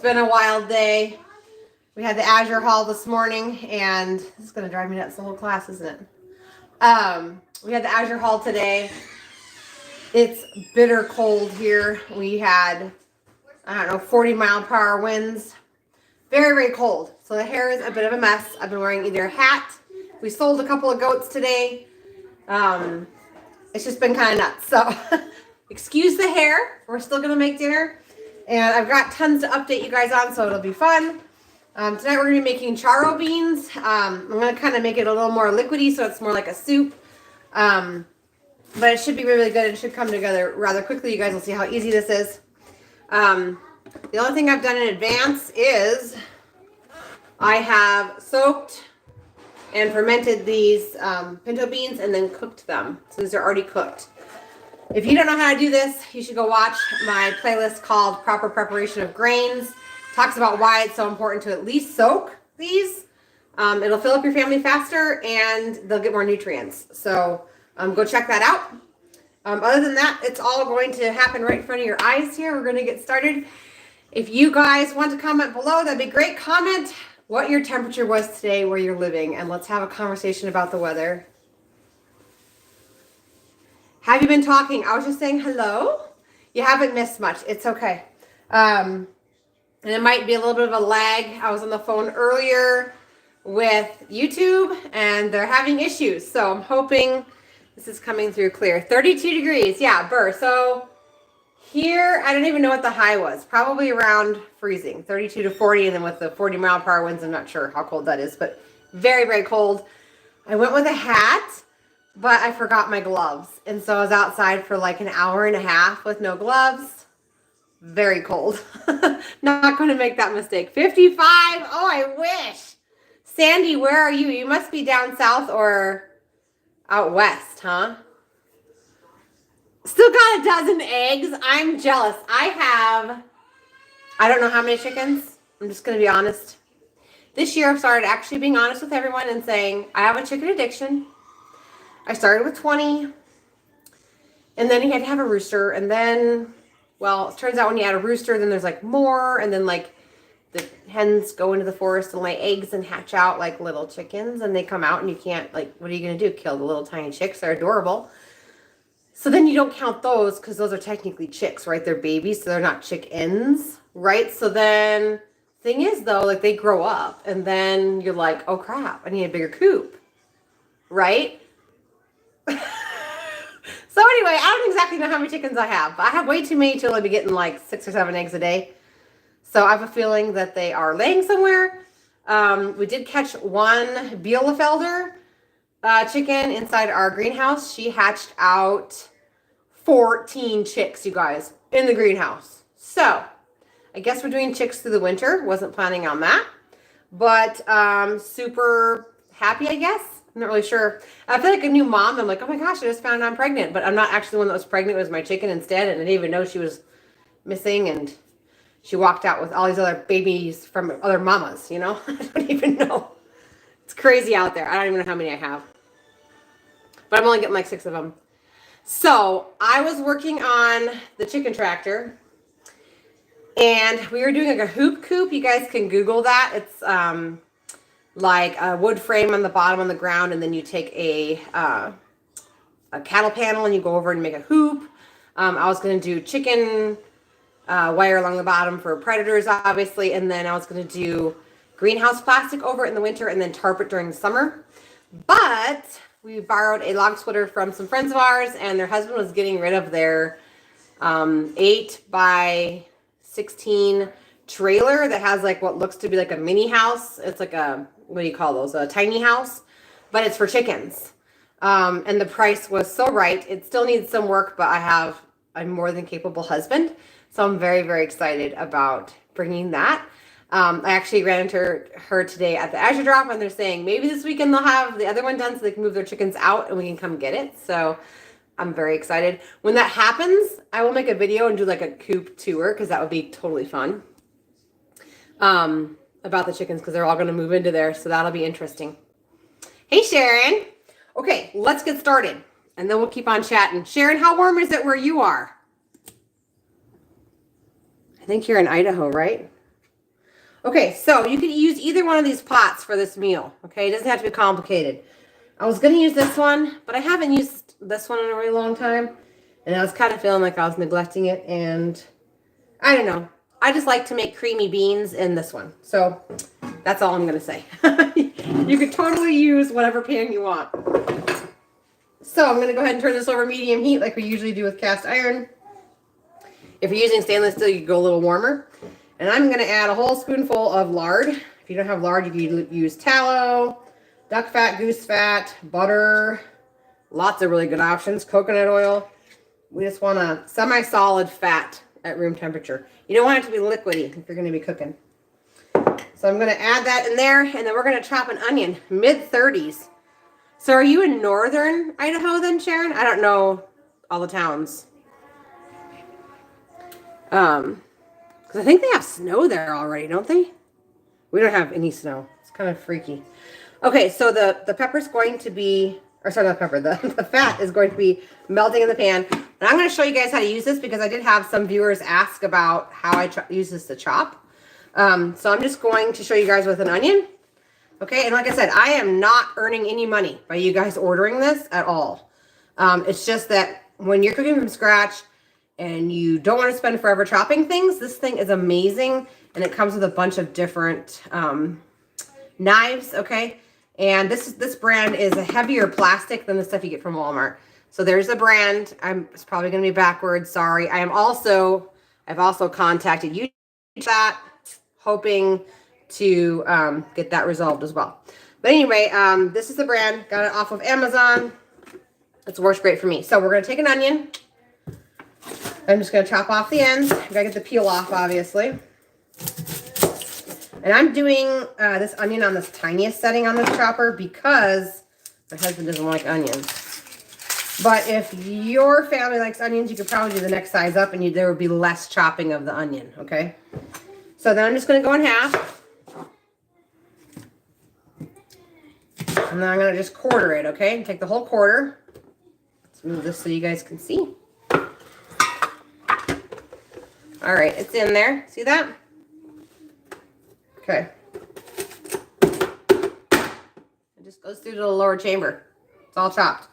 It's been a wild day. We had the Azure haul this morning, and this is going to drive me nuts the whole class, isn't it? We had the Azure haul today. It's bitter cold here. We had, 40-mile-per-hour winds. Very, very cold. So the hair is a bit of a mess. I've been wearing either a hat. We sold a couple of goats today. It's just been kind of nuts. So excuse the hair. We're still going to make dinner. And I've got tons to update you guys on, so it'll be fun. Tonight we're going to be making charro beans. I'm going to kind of make it a little more liquidy so it's more like a soup. But it should be really good. It should come together rather quickly. You guys will see how easy this is. The only thing I've done in advance is I have soaked and fermented these pinto beans and then cooked them. So these are already cooked. If you don't know how to do this, you should go watch my playlist called Proper Preparation of Grains. It talks about why it's so important to at least soak these. It'll fill up your family faster and they'll get more nutrients. So go check that out. Other than that, it's all going to happen right in front of your eyes here. We're going to get started. If you guys want to comment below, that'd be great. Comment what your temperature was today where you're living, and let's have a conversation about the weather. Have you been talking? I was just saying hello. You haven't missed much. It's okay. And it might be a little bit of a lag. I was on the phone earlier with YouTube, and they're having issues. So I'm hoping this is coming through clear. 32 degrees. Yeah, Burr. So here, I don't even know what the high was. Probably around freezing. 32 to 40, and then with the 40-mile-per-hour winds, I'm not sure how cold that is, but very, very cold. I went with a hat, but I forgot my gloves. And so I was outside for like an hour and a half with no gloves. Very cold. Not going to make that mistake. 55. Oh, I wish. Sandy, where are you? You must be down south or out west, huh? Still got a dozen eggs. I'm jealous. I don't know how many chickens. I'm just going to be honest. This year I've started actually being honest with everyone and saying I have a chicken addiction. I started with 20, and then you had to have a rooster, and then, well, it turns out when you add a rooster, then there's like more, and then like the hens go into the forest and lay eggs and hatch out like little chickens, and they come out, and you can't, like, what are you going to do? Kill the little tiny chicks? They're adorable. So then you don't count those because those are technically chicks, right? They're babies, so they're not chickens, right? So then, thing is though, like they grow up, and then you're like, oh crap, I need a bigger coop, right? So anyway, I don't exactly know how many chickens I have. I have way too many till I'll be getting like 6 or 7 eggs a day. So I have a feeling that they are laying somewhere. We did catch one Bielefelder chicken inside our greenhouse. She hatched out 14 chicks, you guys, in the greenhouse. So I guess we're doing chicks through the winter. Wasn't planning on that, but super happy, I guess. I'm not really sure. I feel like a new mom. I'm like, oh my gosh, I just found I'm pregnant. But I'm not actually the one that was pregnant. It was my chicken instead. And I didn't even know she was missing. And she walked out with all these other babies from other mamas, you know? I don't even know. It's crazy out there. I don't even know how many I have. But I'm only getting like 6 of them. So I was working on the chicken tractor. And we were doing like a hoop coop. You guys can Google that. It's like a wood frame on the bottom on the ground, and then you take a cattle panel and you go over and make a hoop. I was going to do chicken wire along the bottom for predators, obviously, and then I was going to do greenhouse plastic over it in the winter and then tarp it during the summer. But we borrowed a log splitter from some friends of ours, and their husband was getting rid of their 8 by 16 trailer that has like what looks to be like a mini house. It's like a, what do you call those? A tiny house, but it's for chickens. And the price was so right. It still needs some work, but I have a more than capable husband. So I'm very, very excited about bringing that. I actually ran into her today at the Azure drop, and they're saying maybe this weekend they'll have the other one done so they can move their chickens out and we can come get it. So I'm very excited. When that happens, I will make a video and do like a coop tour because that would be totally fun. About the chickens because they're all going to move into there. So that'll be interesting. Hey, Sharon. Okay, let's get started. And then we'll keep on chatting. Sharon, how warm is it where you are? I think you're in Idaho, right? Okay, so you could use either one of these pots for this meal. Okay, it doesn't have to be complicated. I was going to use this one, but I haven't used this one in a really long time. And I was kind of feeling like I was neglecting it. And I don't know. I just like to make creamy beans in this one. So that's all I'm going to say. You could totally use whatever pan you want. So I'm going to go ahead and turn this over medium heat like we usually do with cast iron. If you're using stainless steel, you could go a little warmer. And I'm going to add a whole spoonful of lard. If you don't have lard, you can use tallow, duck fat, goose fat, butter, lots of really good options, coconut oil. We just want a semi-solid fat at room temperature. You don't want it to be liquidy if you're going to be cooking. So I'm going to add that in there, and then we're going to chop an onion, mid-30s. So are you in northern Idaho then, Sharon? I don't know all the towns. Because I think they have snow there already, don't they? We don't have any snow. It's kind of freaky. Okay, so the pepper's going to be, or sorry, not pepper, the fat is going to be melting in the pan. And I'm going to show you guys how to use this because I did have some viewers ask about how I use this to chop. So I'm just going to show you guys with an onion. Okay, and like I said, I am not earning any money by you guys ordering this at all. It's just that when you're cooking from scratch and you don't want to spend forever chopping things, this thing is amazing. And it comes with a bunch of different knives, okay? And this brand is a heavier plastic than the stuff you get from Walmart. So there's the brand. It's probably going to be backwards. Sorry. I've also contacted you that, hoping to get that resolved as well. But anyway, this is the brand. Got it off of Amazon. It's works great for me. So we're going to take an onion. I'm just going to chop off the ends. Got to get the peel off, obviously. And I'm doing this onion on this tiniest setting on this chopper because my husband doesn't like onions. But if your family likes onions, you could probably do the next size up and there would be less chopping of the onion, okay? So then I'm just going to go in half. And then I'm going to just quarter it, okay? And take the whole quarter. Let's move this so you guys can see. All right, it's in there. See that? Okay. It just goes through to the lower chamber. It's all chopped.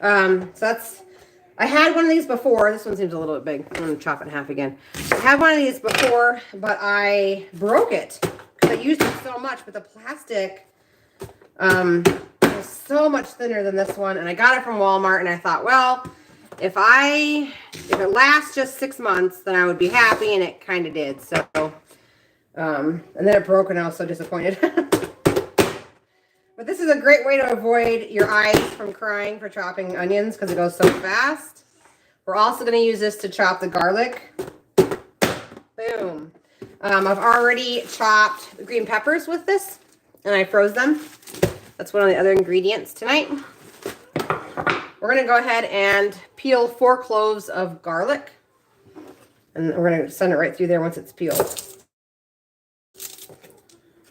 So that's, I had one of these before. This one seems a little bit big. I'm going to chop it in half again. I had one of these before, but I broke it because I used it so much. But the plastic is so much thinner than this one. And I got it from Walmart, and I thought, well, if it lasts just 6 months, then I would be happy, and it kind of did. So, and then it broke, and I was so disappointed. But this is a great way to avoid your eyes from crying for chopping onions because it goes so fast. We're also going to use this to chop the garlic. Boom. I've already chopped the green peppers with this, and I froze them. That's one of the other ingredients tonight. We're going to go ahead and peel 4 cloves of garlic. And we're going to send it right through there once it's peeled.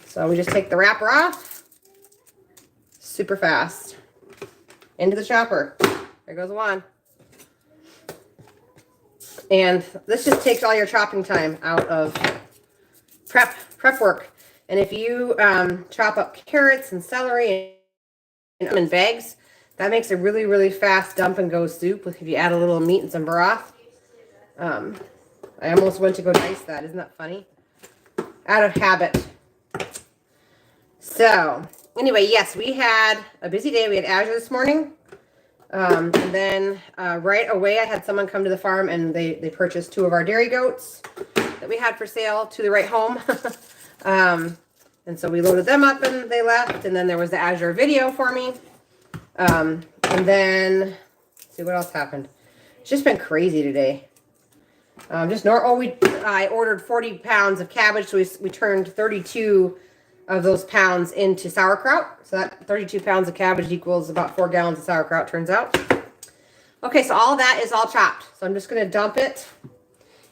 So we just take the wrapper off. Super fast. Into the chopper. There goes one. And this just takes all your chopping time out of prep work. And if you chop up carrots and celery and in bags, that makes a really, really fast dump and go soup if you add a little meat and some broth. I almost went to go dice that. Isn't that funny? Out of habit. So, anyway, yes, we had a busy day. We had Azure this morning. And then right away, I had someone come to the farm and they purchased 2 of our dairy goats that we had for sale to the right home. And so we loaded them up and they left. And then there was the Azure video for me. And then, let's see what else happened. It's just been crazy today. I ordered 40 pounds of cabbage, so we turned 32 of those pounds into sauerkraut. So that 32 pounds of cabbage equals about 4 gallons of sauerkraut, turns out. Okay, so all that is all chopped. So I'm just going to dump it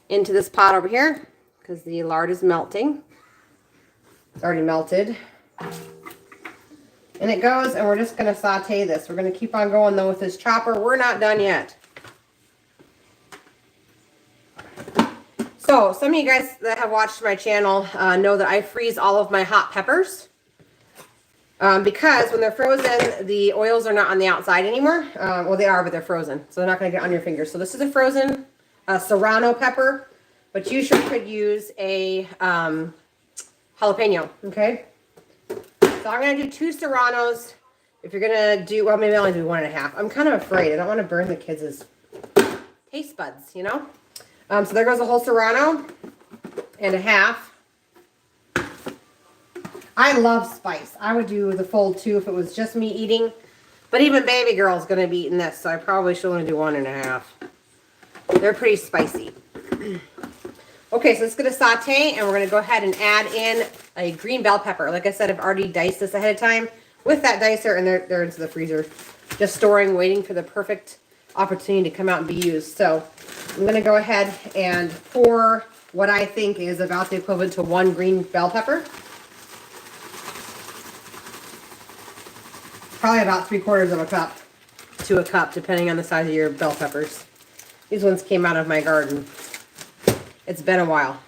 into this pot over here because the lard is melting. It's already melted. And it goes, and we're just going to saute this. We're going to keep on going, though, with this chopper. We're not done yet. So some of you guys that have watched my channel know that I freeze all of my hot peppers. Because when they're frozen, the oils are not on the outside anymore. Well, they are, but they're frozen. So they're not going to get on your fingers. So this is a frozen serrano pepper. But you could use a jalapeno, okay? So I'm going to do 2 serranos. If you're going to do, well, maybe I'll only do 1.5. I'm kind of afraid. I don't want to burn the kids' taste buds, you know? So there goes a whole serrano and a half. I love spice. I would do the full 2 if it was just me eating. But even baby girl's going to be eating this, so I probably should only do 1.5. They're pretty spicy. Okay, so it's going to saute, and we're going to go ahead and add in a green bell pepper. Like I said, I've already diced this ahead of time with that dicer, and they're into the freezer. Just storing, waiting for the perfect opportunity to come out and be used. So I'm going to go ahead and pour what I think is about the equivalent to 1 green bell pepper. Probably about 3/4 of a cup to a cup, depending on the size of your bell peppers. These ones came out of my garden. It's been a while.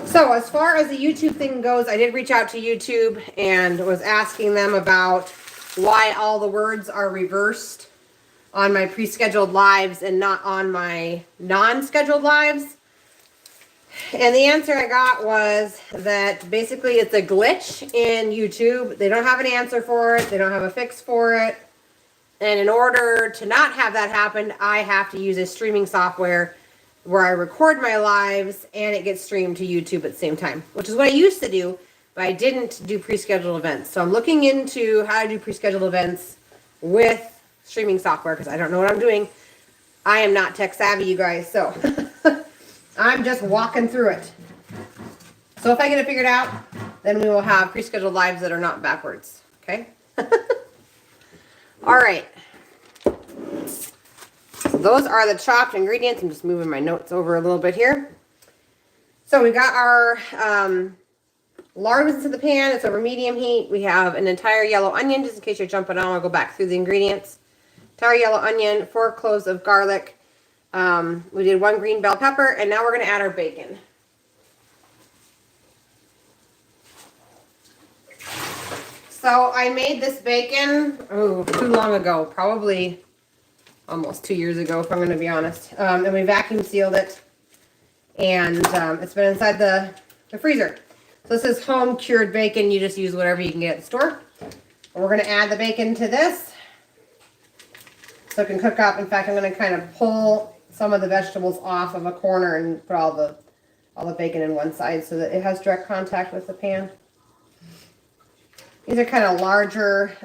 So as far as the YouTube thing goes, I did reach out to YouTube and was asking them about why all the words are reversed on my pre-scheduled lives and not on my non-scheduled lives. And the answer I got was that basically it's a glitch in YouTube. They don't have an answer for it. They don't have a fix for it. And in order to not have that happen, I have to use a streaming software where I record my lives and it gets streamed to YouTube at the same time, which is what I used to do, but I didn't do pre-scheduled events. So I'm looking into how to do pre-scheduled events with streaming software because I don't know what I'm doing. I am not tech savvy, you guys, so I'm just walking through it. So if I get it figured out, then we will have pre-scheduled lives that are not backwards, okay? All right. So those are the chopped ingredients. I'm just moving my notes over a little bit here. So we got our lard into the pan. It's over medium heat. We have an entire yellow onion, just in case you're jumping on. I'll go back through the ingredients. Entire yellow onion, 4 cloves of garlic. We did 1 green bell pepper, and now we're going to add our bacon. So I made this bacon, too long ago, probably almost 2 years ago, if I'm going to be honest. And we vacuum sealed it, and it's been inside the freezer. So this is home cured bacon. You just use whatever you can get at the store. And we're going to add the bacon to this so it can cook up. In fact, I'm going to kind of pull some of the vegetables off of a corner and put all the bacon in one side so that it has direct contact with the pan. These are kind of larger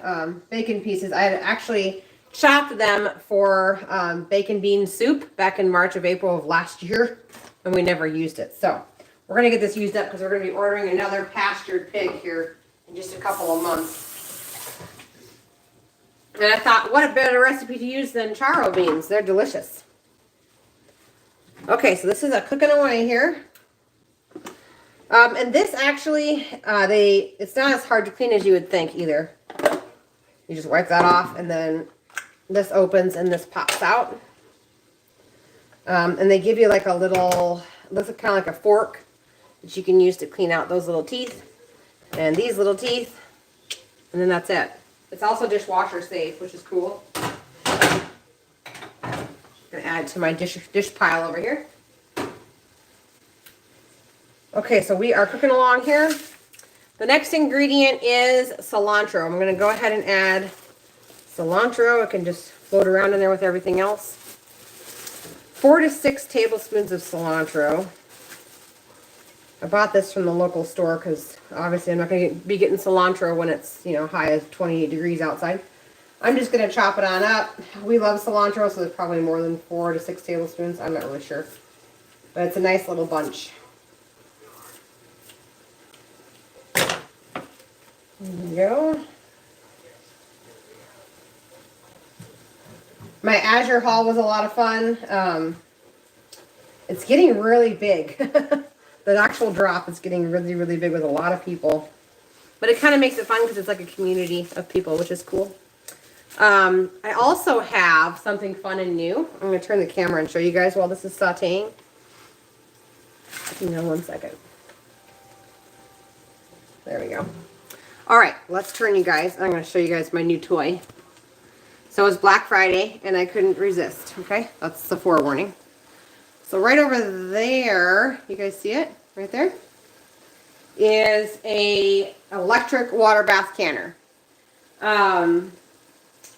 bacon pieces. I had actually chopped them for bacon bean soup back in March of April of last year, and we never used it. So we're going to get this used up because we're going to be ordering another pastured pig here in just a couple of months. And I thought, what a better recipe to use than charro beans. They're delicious. Okay, so this is a cooking away here. And this actually, it's not as hard to clean as you would think either. You just wipe that off, and then this opens and this pops out. And they give you like a little, looks kind of like a fork that you can use to clean out those little teeth and these little teeth. And then that's it. It's also dishwasher safe, which is cool. I'm going to add to my dish pile over here. Okay, so we are cooking along here. The next ingredient is cilantro. I'm going to go ahead and add cilantro. It can just float around in there with everything else. 4 to 6 tablespoons of cilantro. I bought this from the local store because obviously I'm not going to be getting cilantro when it's, high as 28 degrees outside. I'm just going to chop it on up. We love cilantro, so there's probably more than 4 to 6 tablespoons. I'm not really sure. But it's a nice little bunch. There we go. My Azure haul was a lot of fun. It's getting really big. The actual drop is getting really, really big with a lot of people. But it kind of makes it fun because it's like a community of people, which is cool. I also have something fun and new. I'm going to turn the camera and show you guys while this is sauteing. Hang on one second. There we go. All right, let's turn you guys. I'm going to show you guys my new toy. So it's Black Friday, and I couldn't resist, okay? That's the forewarning. So right over there, you guys see it? Right there? Is a electric water bath canner.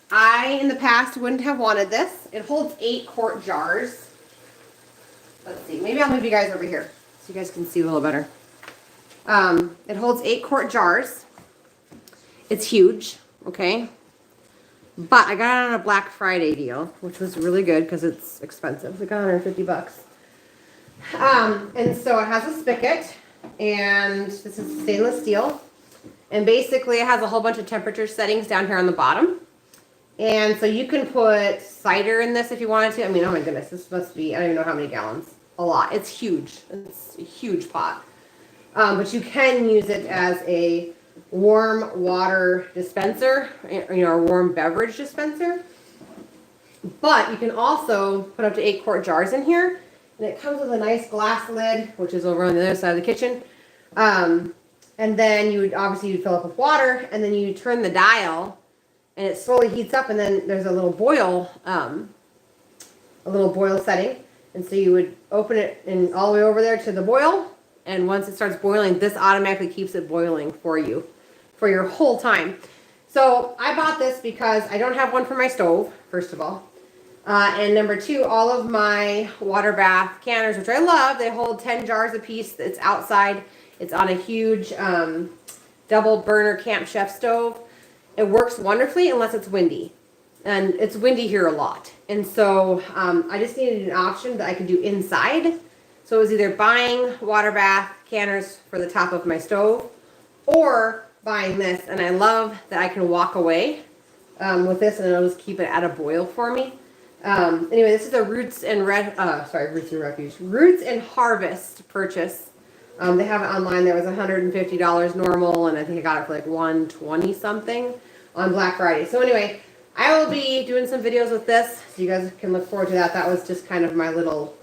I, in the past, wouldn't have wanted this. It holds 8 quart jars. Let's see. Maybe I'll move you guys over here so you guys can see a little better. It holds 8 quart jars. It's huge, okay? But I got it on a Black Friday deal, which was really good because it's expensive. It's like $150. And so it has a spigot, and this is stainless steel. And basically it has a whole bunch of temperature settings down here on the bottom. And so you can put cider in this if you wanted to. I mean, oh my goodness, this must be, I don't even know how many gallons. A lot. It's huge. It's a huge pot. But you can use it as a warm water dispenser, you know, a warm beverage dispenser. But you can also put up to 8 quart jars in here. And it comes with a nice glass lid, which is over on the other side of the kitchen. And then you would obviously fill up with water, and then you turn the dial, and it slowly heats up, and then there's a little boil setting. And so you would open it and all the way over there to the boil, and once it starts boiling, this automatically keeps it boiling for you for your whole time. So I bought this because I don't have one for my stove, first of all. And number 2, all of my water bath canners, which I love, they hold 10 jars a piece. It's outside. It's on a huge double burner Camp Chef stove. It works wonderfully unless it's windy. And it's windy here a lot. And so I just needed an option that I could do inside. So it was either buying water bath canners for the top of my stove or buying this. And I love that I can walk away with this and it'll just keep it at a boil for me. Anyway, this is a Roots and Harvest purchase. They have it online. There was $150 normal, and I think I got it for like $120 something on Black Friday. So anyway, I will be doing some videos with this, so you guys can look forward to that. That was just kind of my little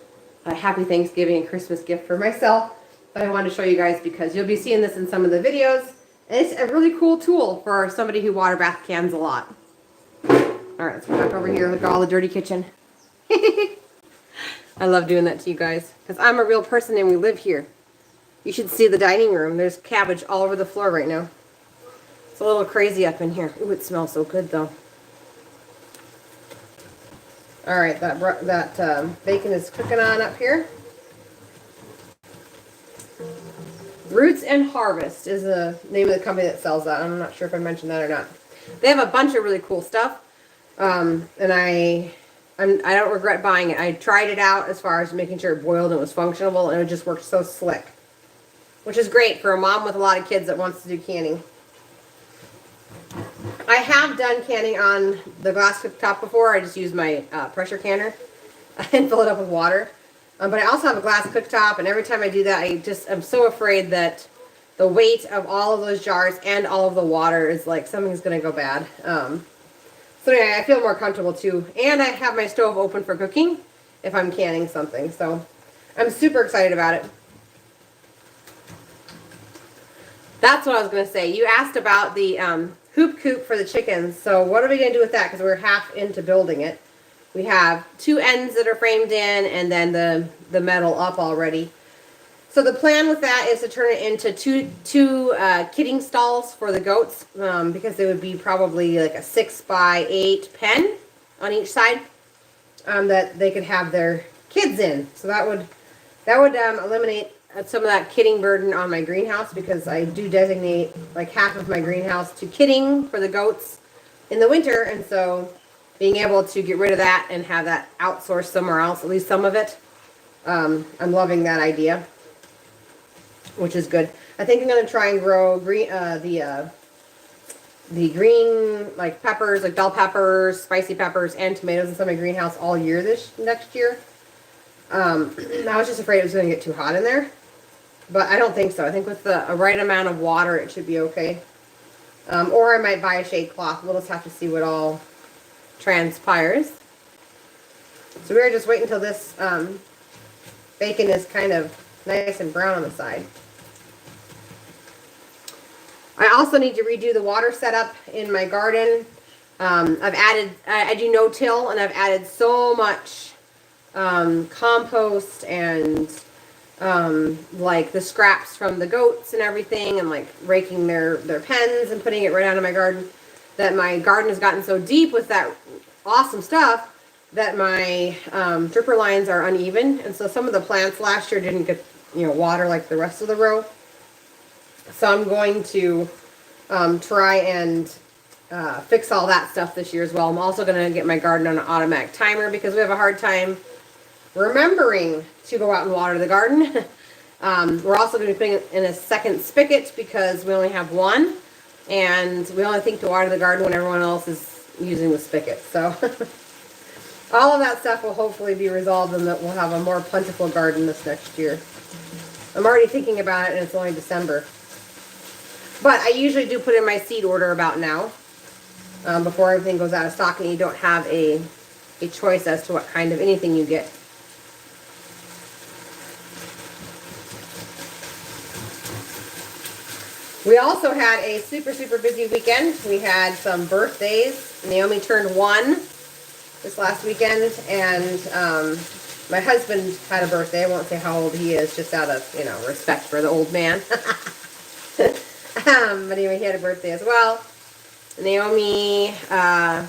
happy Thanksgiving and Christmas gift for myself. But I wanted to show you guys because you'll be seeing this in some of the videos. And it's a really cool tool for somebody who water bath cans a lot. All right, let's go back over here. Look at all the dirty kitchen. I love doing that to you guys because I'm a real person and we live here. You should see the dining room. There's cabbage all over the floor right now. It's a little crazy up in here. Ooh, it smells so good though. All right, that bacon is cooking on up here. Roots and Harvest is the name of the company that sells that. I'm not sure if I mentioned that or not. They have a bunch of really cool stuff. And I don't regret buying it. I tried it out as far as making sure it boiled and was functional, and it just worked so slick. Which is great for a mom with a lot of kids that wants to do canning. I have done canning on the glass cooktop before. I just use my pressure canner and fill it up with water. But I also have a glass cooktop, and every time I do that, I'm so afraid that the weight of all of those jars and all of the water is like something's going to go bad. So anyway, I feel more comfortable too. And I have my stove open for cooking if I'm canning something. So I'm super excited about it. That's what I was going to say. You asked about the hoop coop for the chickens. So what are we going to do with that? Because we're half into building it. We have 2 ends that are framed in and then the metal up already. So the plan with that is to turn it into two kidding stalls for the goats because they would be probably like a 6x8 pen on each side that they could have their kids in. So that would eliminate some of that kidding burden on my greenhouse because I do designate like half of my greenhouse to kidding for the goats in the winter, and so being able to get rid of that and have that outsourced somewhere else, at least some of it, I'm loving that idea. Which is good. I think I'm going to try and grow green, the green like peppers, like bell peppers, spicy peppers, and tomatoes in some of my greenhouse all year next year. I was just afraid it was going to get too hot in there, but I don't think so. I think with the right amount of water, it should be okay. Or I might buy a shade cloth. We'll just have to see what all transpires. So we're just waiting until this bacon is kind of nice and brown on the side. I also need to redo the water setup in my garden. I do no-till, and I've added so much compost and like the scraps from the goats and everything, and like raking their pens and putting it right out of my garden, that my garden has gotten so deep with that awesome stuff that my dripper lines are uneven, and so some of the plants last year didn't get water like the rest of the row. So I'm going to try and fix all that stuff this year as well. I'm also going to get my garden on an automatic timer because we have a hard time remembering to go out and water the garden. We're also going to be putting in a second spigot because we only have one, and we only think to water the garden when everyone else is using the spigot. So all of that stuff will hopefully be resolved, and that we'll have a more plentiful garden this next year. I'm already thinking about it, and it's only December. But I usually do put in my seed order about now, before everything goes out of stock, and you don't have a choice as to what kind of anything you get. We also had a super busy weekend. We had some birthdays. Naomi turned 1 this last weekend, and my husband had a birthday. I won't say how old he is, just out of respect for the old man. But anyway, he had a birthday as well. Naomi, I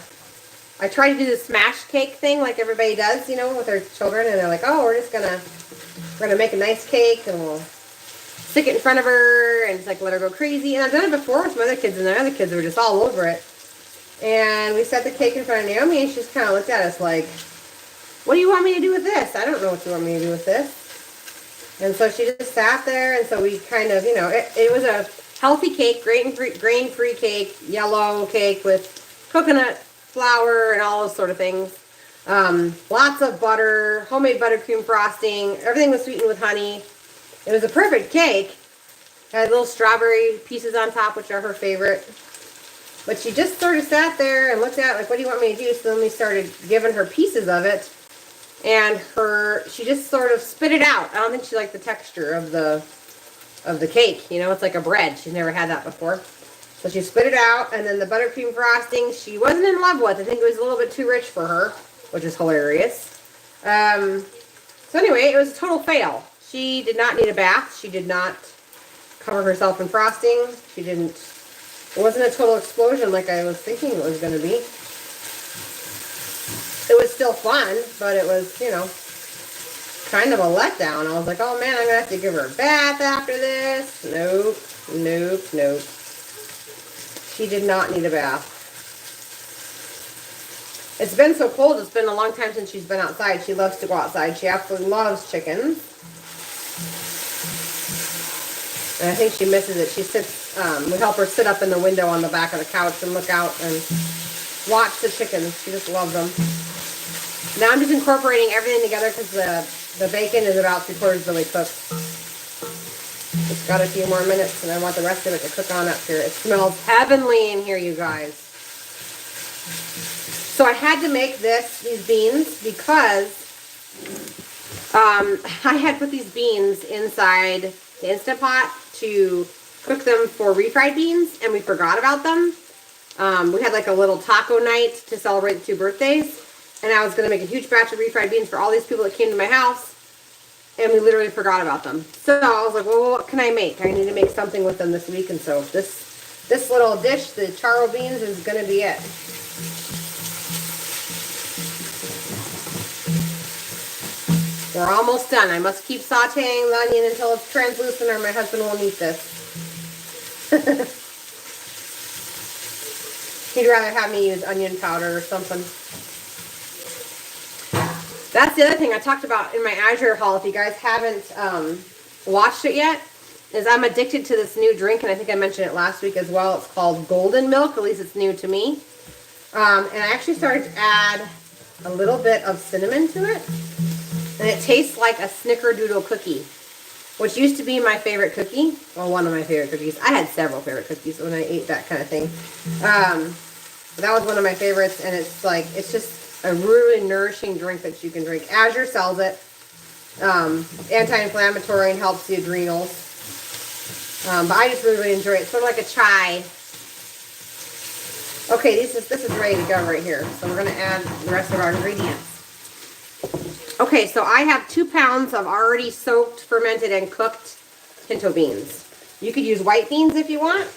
tried to do the smash cake thing like everybody does, with their children, and they're like, oh, we're gonna make a nice cake, and we'll stick it in front of her and just like let her go crazy. And I've done it before with some other kids, and the other kids were just all over it. And we set the cake in front of Naomi, and she just kind of looked at us like, what do you want me to do with this? I don't know what you want me to do with this. And so she just sat there, and so we kind of, it was a healthy cake, grain-free cake, yellow cake with coconut flour and all those sort of things. Lots of butter, homemade buttercream frosting. Everything was sweetened with honey. It was a perfect cake. Had little strawberry pieces on top, which are her favorite. But she just sort of sat there and looked at it like, what do you want me to do? So then we started giving her pieces of it. And she just sort of spit it out. I don't think she liked the texture of the cake. It's like a bread. She's never had that before. So she spit it out, and then the buttercream frosting she wasn't in love with. I think it was a little bit too rich for her, which is hilarious. So anyway, it was a total fail. She did not need a bath. She did not cover herself in frosting. It wasn't a total explosion like I was thinking it was going to be. It was still fun, but it was, kind of a letdown. I was like, oh man, I'm going to have to give her a bath after this. Nope. She did not need a bath. It's been so cold. It's been a long time since she's been outside. She loves to go outside. She absolutely loves chickens. And I think she misses it. She sits, we help her sit up in the window on the back of the couch and look out and watch the chickens. She just loves them. Now I'm just incorporating everything together because the bacon is about 3/4 of the way cooked. It's got a few more minutes, and I want the rest of it to cook on up here. It smells heavenly in here, you guys. So I had to make these beans because I had put these beans inside the Instant Pot to cook them for refried beans, and we forgot about them. We had like a little taco night to celebrate the 2 birthdays, and I was going to make a huge batch of refried beans for all these people that came to my house, and we literally forgot about them. So I was like, well, what can I make? I need to make something with them this week, and so this little dish, the Charro beans, is going to be it. We're almost done. I must keep sauteing the onion until it's translucent, or my husband won't eat this. He'd rather have me use onion powder or something. That's the other thing I talked about in my Azure haul. If you guys haven't watched it yet, is I'm addicted to this new drink, and I think I mentioned it last week as well. It's called Golden Milk. At least it's new to me. And I actually started to add a little bit of cinnamon to it. And it tastes like a snickerdoodle cookie, which used to be my favorite cookie. Well, one of my favorite cookies. I had several favorite cookies when I ate that kind of thing. But that was one of my favorites, and it's like, it's just a really nourishing drink that you can drink. Azure sells it. Anti-inflammatory and helps the adrenals. But I just really, really enjoy it. It's sort of like a chai. Okay, this is ready to go right here. So we're going to add the rest of our ingredients. Okay, so I have 2 pounds of already soaked, fermented, and cooked pinto beans. You could use white beans if you want.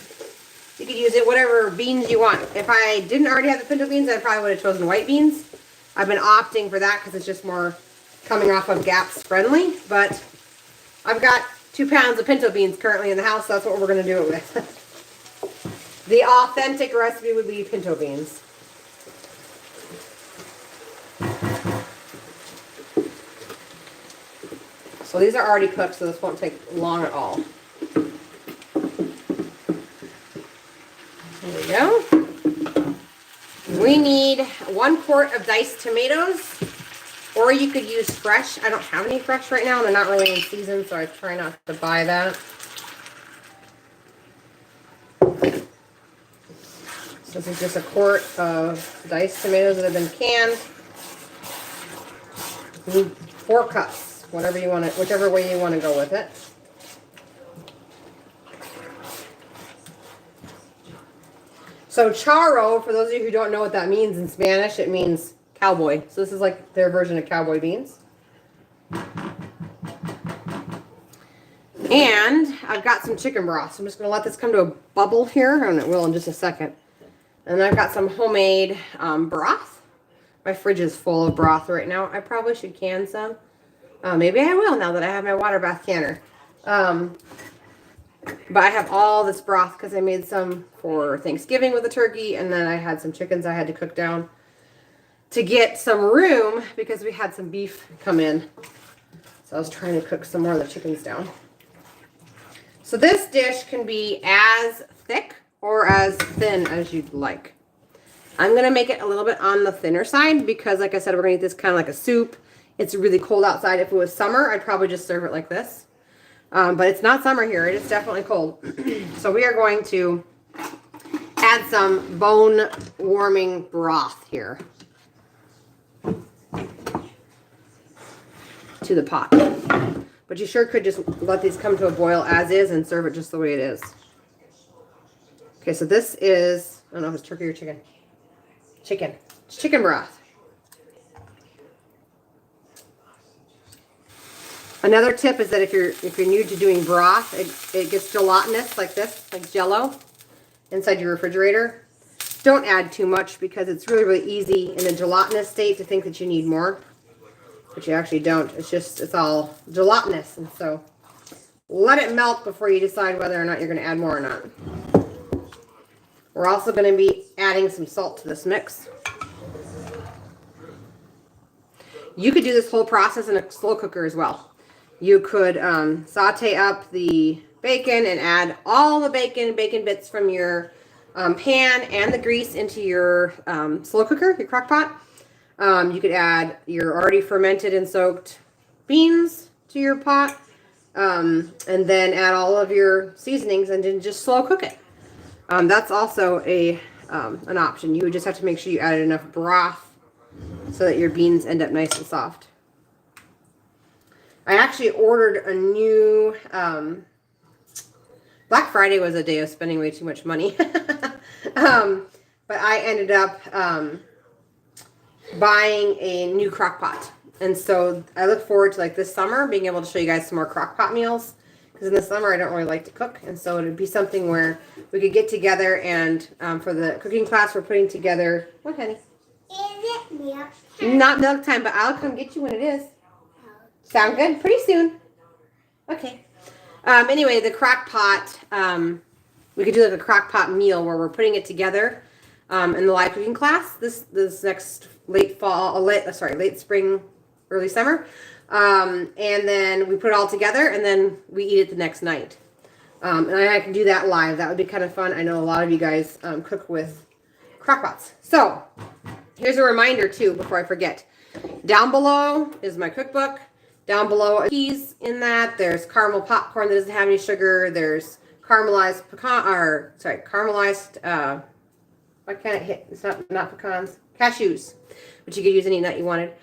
You could use it whatever beans you want. If I didn't already have the pinto beans, I probably would have chosen white beans. I've been opting for that because it's just more coming off of GAPS friendly. But I've got 2 pounds of pinto beans currently in the house, so that's what we're going to do it with. The authentic recipe would be pinto beans. So these are already cooked, so this won't take long at all. There we go. We need 1 quart of diced tomatoes, or you could use fresh. I don't have any fresh right now, and they're not really in season, so I try not to buy that. So this is just 1 quart of diced tomatoes that have been canned. You need 4 cups, whatever you want to, whichever way you want to go with it. So charro, for those of you who don't know what that means in Spanish, it means cowboy. So this is like their version of cowboy beans. And I've got some chicken broth. So I'm just going to let this come to a bubble here, and it will in just a second. And I've got some homemade broth. My fridge is full of broth right now. I probably should can some. Maybe I will now that I have my water bath canner. But I have all this broth because I made some for Thanksgiving with the turkey, and then I had some chickens I had to cook down to get some room because we had some beef come in. So I was trying to cook some more of the chickens down. So this dish can be as thick or as thin as you'd like. I'm going to make it a little bit on the thinner side because, like I said, we're going to eat this kind of like a soup. It's really cold outside. If it was summer, I'd probably just serve it like this. But it's not summer here. It is definitely cold. So we are going to add some bone-warming broth here to the pot. But you sure could just let these come to a boil as is and serve it just the way it is. Okay, so this is, I don't know if it's turkey or chicken. Chicken. It's chicken broth. Another tip is that if you're new to doing broth, it gets gelatinous like this, like Jello, inside your refrigerator. Don't add too much because it's really, really easy in a gelatinous state to think that you need more, but you actually don't. It's all gelatinous, and so let it melt before you decide whether or not you're going to add more or not. We're also going to be adding some salt to this mix. You could do this whole process in a slow cooker as well. You could saute up the bacon and add all the bacon bits from your pan and the grease into your slow cooker, your crock pot. You could add your already fermented and soaked beans to your pot, and then add all of your seasonings and then just slow cook it. That's also an option. You would just have to make sure you added enough broth so that your beans end up nice and soft. I actually ordered a new, Black Friday was a day of spending way too much money. But I ended up buying a new crock pot. And so I look forward to, like, this summer being able to show you guys some more crock pot meals. Because in the summer I don't really like to cook. And so it would be something where we could get together and for the cooking class we're putting together. What, honey? Is it milk time? Not milk time, but I'll come get you when it is. Sound good? Pretty soon. Okay. Anyway, the crock pot, we could do like a crock pot meal where we're putting it together in the live cooking class this next late spring, early summer. And then we put it all together and then we eat it the next night. And I can do that live. That would be kind of fun. I know a lot of you guys cook with crock pots. So here's a reminder too, before I forget. Down below is my cookbook. Down below, keys in that. There's caramel popcorn that doesn't have any sugar. There's caramelized Why can't it hit? It's not pecans. Cashews, but you could use any nut you wanted.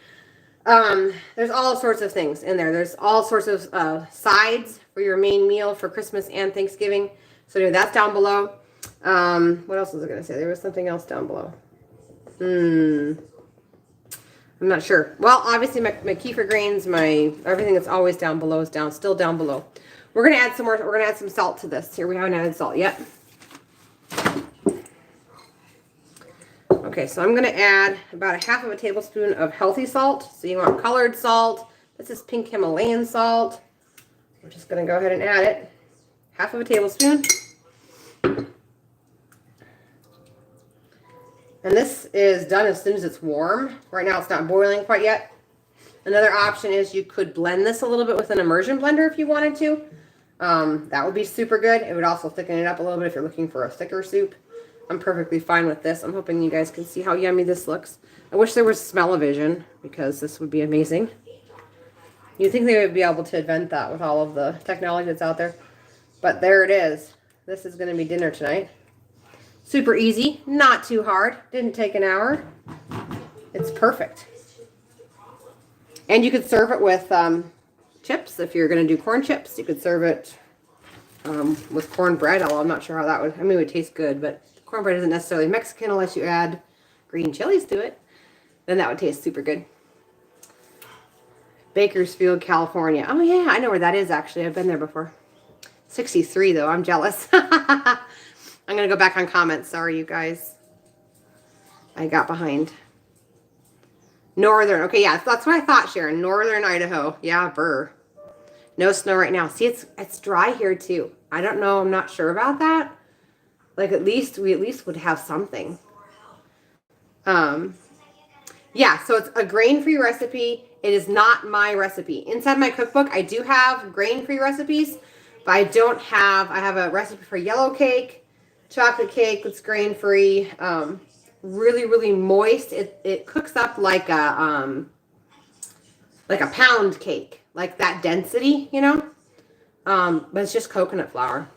There's all sorts of things in there. There's all sorts of sides for your main meal for Christmas and Thanksgiving. So anyway, that's down below. What else was I going to say? There was something else down below. I'm not sure. Well, obviously my kefir grains, my everything that's always down below is still down below. We're going to add some more. We're going to add some salt to this. Here, we haven't added salt yet. Okay, so I'm going to add about a half of a tablespoon of healthy salt. So you want colored salt. This is pink Himalayan salt. We're just going to go ahead and add it. Half of a tablespoon. And this is done as soon as it's warm. Right now it's not boiling quite yet. Another option is you could blend this a little bit with an immersion blender if you wanted to. That would be super good. It would also thicken it up a little bit if you're looking for a thicker soup. I'm perfectly fine with this. I'm hoping you guys can see how yummy this looks. I wish there was smell-o-vision because this would be amazing. You'd think they would be able to invent that with all of the technology that's out there. But there it is. This is going to be dinner tonight. Super easy, not too hard. Didn't take an hour. It's perfect. And you could serve it with chips. If you're going to do corn chips, you could serve it with cornbread. Although I'm not sure how that would, I mean, it would taste good, but cornbread isn't necessarily Mexican unless you add green chilies to it. Then that would taste super good. Bakersfield, California. Oh yeah, I know where that is actually. I've been there before. 63 though, I'm jealous. I'm going to go back on comments. Sorry, you guys. I got behind. Northern. Okay, yeah, that's what I thought, Sharon. Northern Idaho. Yeah, burr. No snow right now. See, it's dry here too. I don't know. I'm not sure about that. Like we at least would have something. Yeah, so it's a grain-free recipe. It is not my recipe. Inside my cookbook, I do have grain-free recipes, but I have a recipe for yellow cake, chocolate cake that's grain-free, really, really moist. It cooks up like a pound cake, like that density, you know? But it's just coconut flour.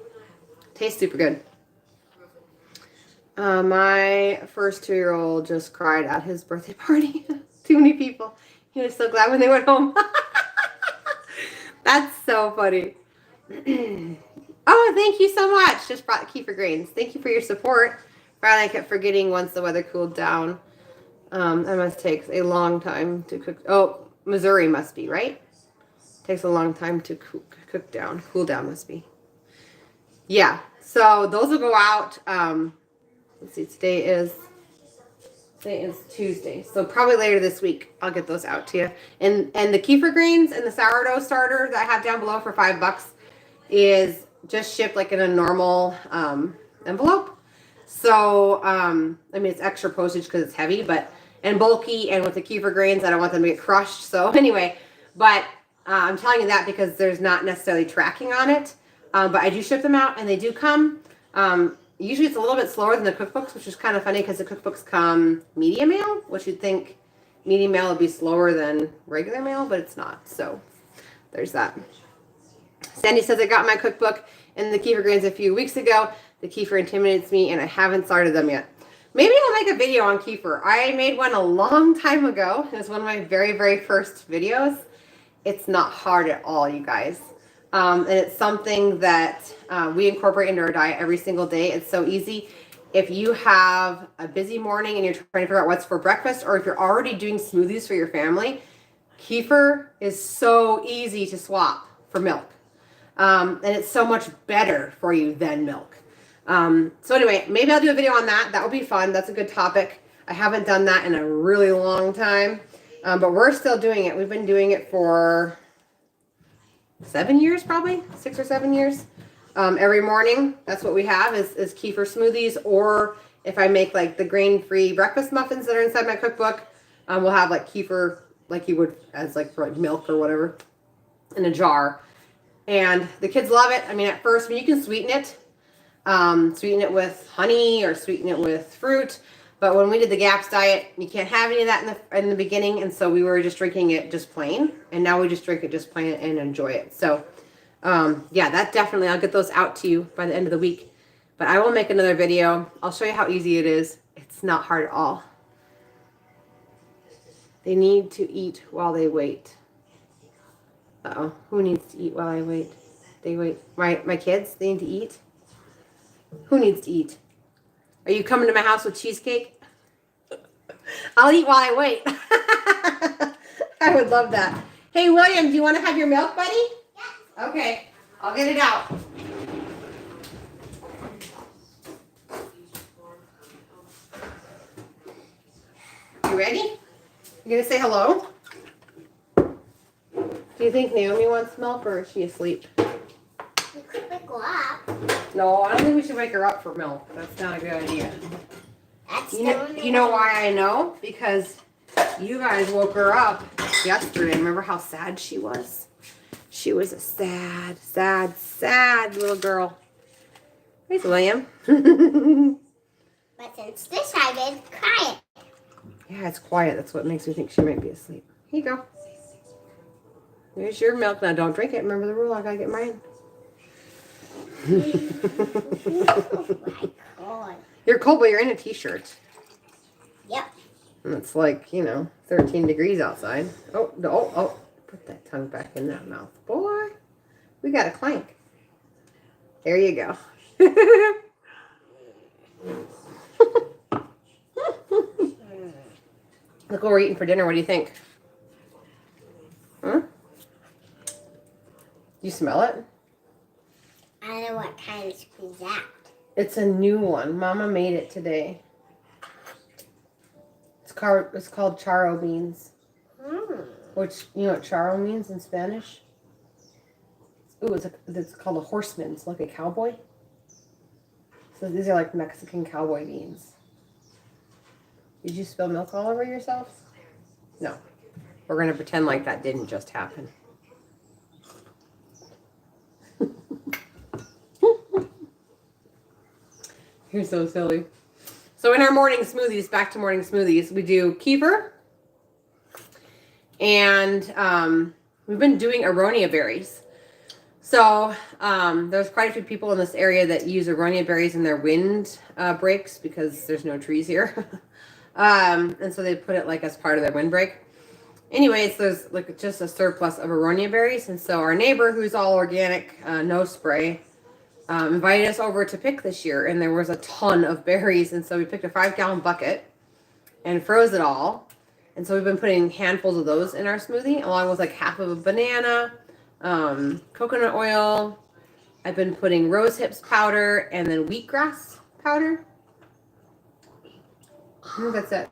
Tastes super good. My first 2-year-old just cried at his birthday party. Too many people. He was so glad when they went home. That's so funny. Oh, thank you so much. Just brought kefir grains. Thank you for your support. Friday I kept forgetting once the weather cooled down. That must take a long time to cook. Oh, Missouri must be, right? Takes a long time to cook down. Cool down must be. Yeah, so those will go out. Let's see, today is Tuesday. So probably later this week, I'll get those out to you. And the kefir grains and the sourdough starter that I have down below for $5 is just shipped like in a normal envelope. So, I mean, it's extra postage because it's heavy, and bulky, and with the kefir grains, I don't want them to get crushed. So anyway, but I'm telling you that because there's not necessarily tracking on it. But I do ship them out, and they do come. Usually it's a little bit slower than the cookbooks, which is kind of funny because the cookbooks come medium mail, which you'd think medium mail would be slower than regular mail, but it's not. So there's that. Sandy says I got my cookbook and the kefir grains a few weeks ago. The kefir intimidates me and I haven't started them yet. Maybe I'll make a video on kefir. I made one a long time ago. It was one of my very, very first videos. It's not hard at all, you guys. And it's something that we incorporate into our diet every single day. It's so easy. If you have a busy morning and you're trying to figure out what's for breakfast, or if you're already doing smoothies for your family, kefir is so easy to swap for milk. And it's so much better for you than milk. So anyway, maybe I'll do a video on that. That would be fun. That's a good topic. I haven't done that in a really long time. But we're still doing it. We've been doing it for 7 years, probably 6 or 7 years. Every morning, that's what we have is kefir smoothies, or if I make like the grain-free breakfast muffins that are inside my cookbook, we'll have like kefir, like you would as like for like milk or whatever, in a jar. And the kids love it. I mean, at first, you can sweeten it with honey or sweeten it with fruit. But when we did the GAPS diet, you can't have any of that in the beginning, and so we were just drinking it just plain, and now we just drink it just plain and enjoy it. So, yeah, that definitely, I'll get those out to you by the end of the week. But I will make another video. I'll show you how easy it is. It's not hard at all. They need to eat while they wait. Uh-oh. Who needs to eat while I wait? They wait. My kids, they need to eat? Who needs to eat? Are you coming to my house with cheesecake? I'll eat while I wait. I would love that. Hey, William, do you want to have your milk, buddy? Yes. Okay. I'll get it out. You ready? You gonna say hello? Do you think Naomi wants milk or is she asleep? You could wake her up. No, I don't think we should wake her up for milk. That's not a good idea. That's You know why I know? Because you guys woke her up yesterday. Remember how sad she was? She was a sad, sad, sad little girl. Where's William? But since this time is quiet. Yeah, it's quiet. That's what makes me think she might be asleep. Here you go. There's your milk. Now don't drink it. Remember the rule. I gotta get mine. Oh my God. You're cold, but you're in a t-shirt. Yep. And it's like, 13 degrees outside. Oh. Put that tongue back in that mouth. Boy, we got a clank. There you go. Look what we're eating for dinner. What do you think? Huh? You smell it? I don't know what kind of is that. It's a new one. Mama made it today. It's called Charro beans. Which, you know what Charro means in Spanish? Ooh, it's called a horseman. It's like a cowboy. So these are like Mexican cowboy beans. Did you spill milk all over yourself? No. We're going to pretend like that didn't just happen. You're so silly. So in our morning smoothies, back to morning smoothies, we do kefir. And we've been doing aronia berries. So there's quite a few people in this area that use aronia berries in their wind breaks because there's no trees here. And so they put it like as part of their windbreak. Anyways, there's like just a surplus of aronia berries. And so our neighbor, who's all organic, no spray, invited us over to pick this year. And there was a ton of berries. And so we picked a 5-gallon bucket and froze it all. And so we've been putting handfuls of those in our smoothie, along with like half of a banana, coconut oil. I've been putting rose hips powder and then wheatgrass powder. I think that's it.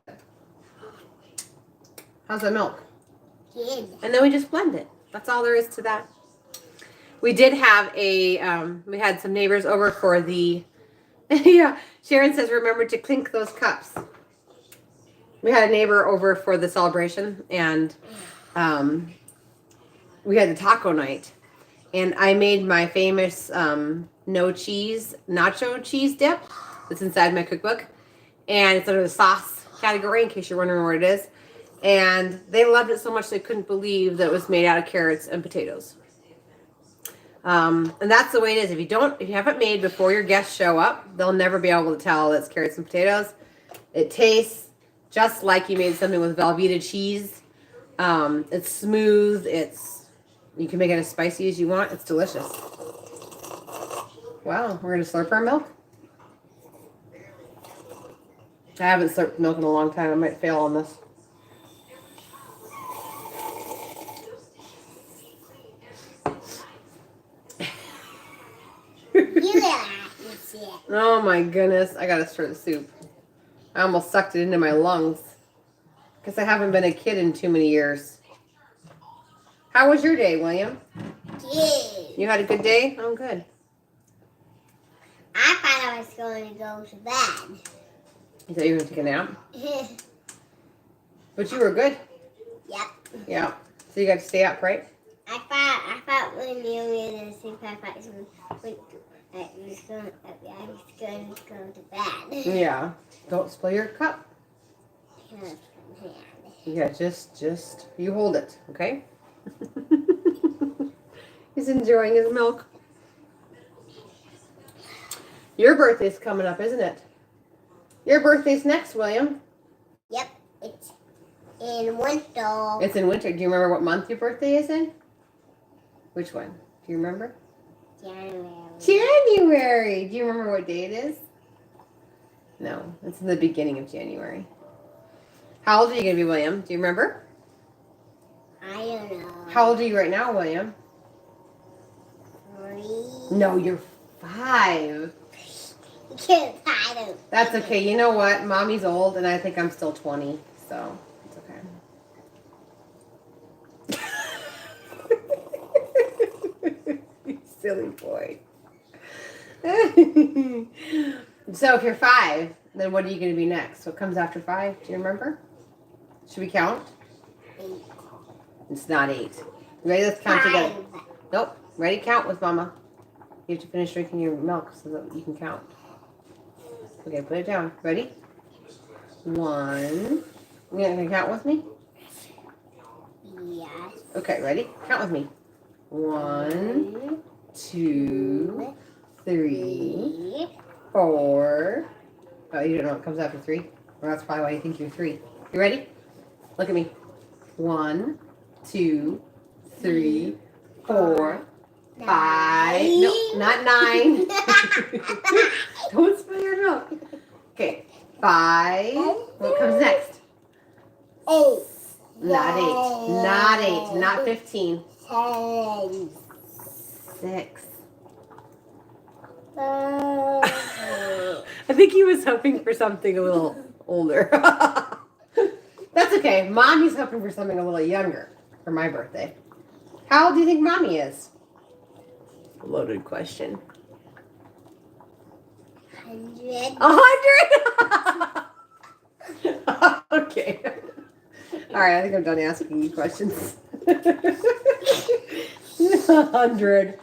How's that milk? Good. And then we just blend it. That's all there is to that. We did have we had some neighbors over for the, yeah, Sharon says, remember to clink those cups. We had a neighbor over for the celebration, and we had the taco night. And I made my famous no cheese nacho cheese dip that's inside my cookbook. And it's under the sauce category, in case you're wondering where it is. And they loved it so much they couldn't believe that it was made out of carrots and potatoes. And that's the way it is. If you haven't made before your guests show up, they'll never be able to tell that it's carrots and potatoes. It tastes just like you made something with Velveeta cheese. It's smooth. You can make it as spicy as you want. It's delicious. Wow, we're gonna slurp our milk. I haven't slurped milk in a long time. I might fail on this. Oh my goodness, I gotta stir the soup. I almost sucked it into my lungs because I haven't been a kid in too many years. How was your day, William? Good. You had a good day? Oh, good. I thought I was going to go to bed. You thought you were going to take a nap? But you were good. Yep. Yeah. So you got to stay up, right? I thought when you were in the sleep, I thought I was going to go to bed. Yeah. Don't spill your cup. Yeah, just you hold it, okay? He's enjoying his milk. Your birthday's coming up, isn't it? Your birthday's next, William. Yep, it's in winter. It's in winter. Do you remember what month your birthday is in? Which one? Do you remember? January. January. Do you remember what day it is? No, it's in the beginning of January. How old are you going to be, William? Do you remember? I don't know. How old are you right now, William? 3. No, you're 5. I don't. That's okay. You know what? Mommy's old, and I think I'm still 20, so it's okay. You silly boy. So if you're 5, then what are you going to be next? What comes after 5? Do you remember? Should we count? 8. It's not 8. Ready? Let's count 5. together. Nope. Ready? Count with Mama. You have to finish drinking your milk so that you can count. Okay, put it down. Ready? 1. You gonna count with me? Yes. Okay, ready? Count with me. 1, 2, 3, 4. Oh, you don't know what comes after 3? Well, that's probably why you think you're 3. You ready? Look at me. 1, 2, 3, 4, 5. No, not 9. Don't spill your milk. Okay, 5. What comes next? 8. Not 8. Not 8. Not 15. 10. 6. I I think he was hoping for something a little older. That's okay. Mommy's hoping for something a little younger for my birthday. How old do you think Mommy is? Loaded question. 100. 100? Okay. All right, I think I'm done asking you questions. 100.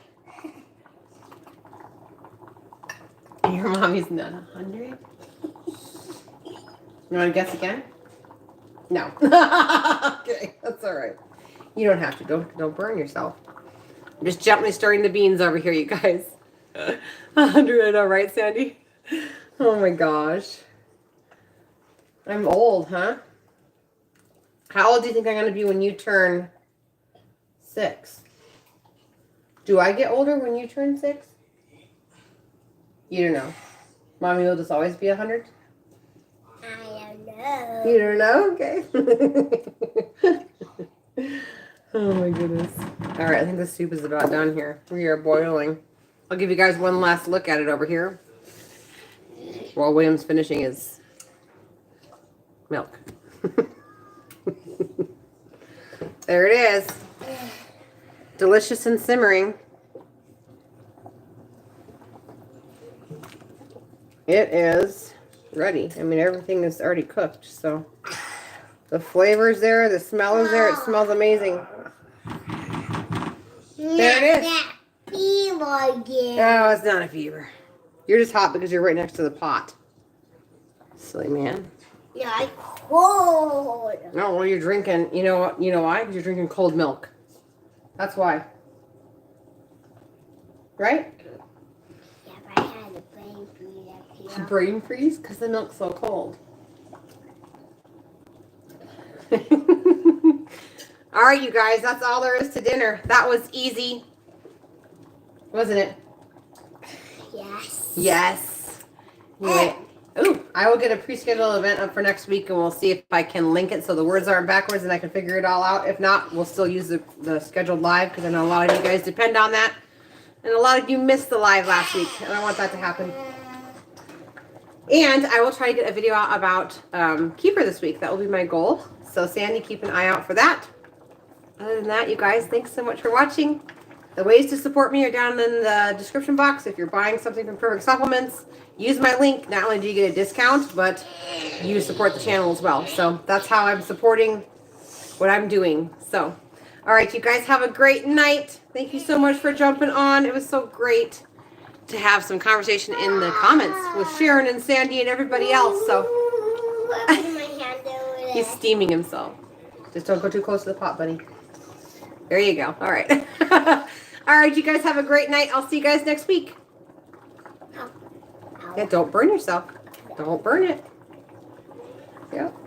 Your mommy's not 100? You want to guess again? No. Okay, that's all right. You don't have to. Don't burn yourself. I'm just gently stirring the beans over here, you guys. 100, I know, right, Sandy? Oh my gosh. I'm old, huh? How old do you think I'm going to be when you turn 6? Do I get older when you turn 6? You don't know. Mommy will just always be 100? I don't know. You don't know? Okay. Oh my goodness. All right, I think the soup is about done here. We are boiling. I'll give you guys one last look at it over here while William's finishing his milk. There it is. Delicious and simmering. It is ready. I mean, everything is already cooked, so the flavor's there, the smell is there. It smells amazing. There it is. That fever again. No, it's not a fever. You're just hot because you're right next to the pot. Silly man. Yeah, I cold. No, well, you're drinking. You know what? You know why? Because you're drinking cold milk. That's why. Right? Yeah, but I had a brain freeze up here. Brain freeze? Because the milk's so cold. All right, you guys. That's all there is to dinner. That was easy. Wasn't it? Yes. Yes. Anyway, ooh, I will get a pre-scheduled event up for next week, and we'll see if I can link it so the words aren't backwards and I can figure it all out. If not, we'll still use the scheduled live because I know a lot of you guys depend on that. And a lot of you missed the live last week, and I want that to happen. And I will try to get a video out about kefir this week. That will be my goal. So Sandy, keep an eye out for that. Other than that, you guys, thanks so much for watching. The ways to support me are down in the description box. If you're buying something from Perfect Supplements, use my link. Not only do you get a discount, but you support the channel as well. So that's how I'm supporting what I'm doing. So, all right, you guys have a great night. Thank you so much for jumping on. It was so great to have some conversation in the comments with Sharon and Sandy and everybody else. So I'm putting my hand over there. he's steaming himself. Just don't go too close to the pot, buddy. There you go. All right. All right, you guys have a great night. I'll see you guys next week. Ow. Yeah, don't burn yourself. Don't burn it. Yep.